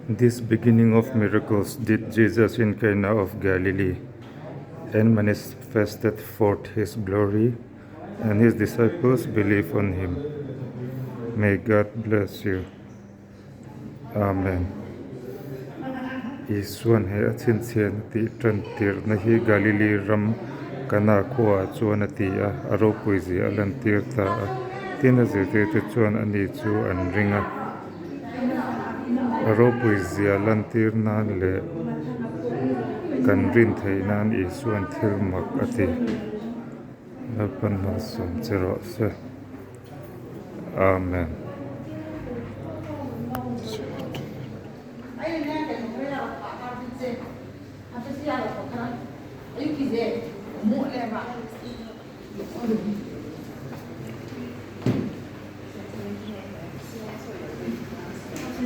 This beginning of miracles did Jesus in Cana of Galilee, and manifested forth his glory, and his disciples believed on him. May God bless you. Amen. Isuan he athin chen ti tran tir na hi Galilee ram kana khua chuan ati a aro puizi alan tir ta a tin a zirte te chuan ani chu an ringa aro puizi alan tir nan le kan rin thei nan isuan thil mak ati Lalpan malsawm chero se. Amen. Ayun na, ganun ko lang.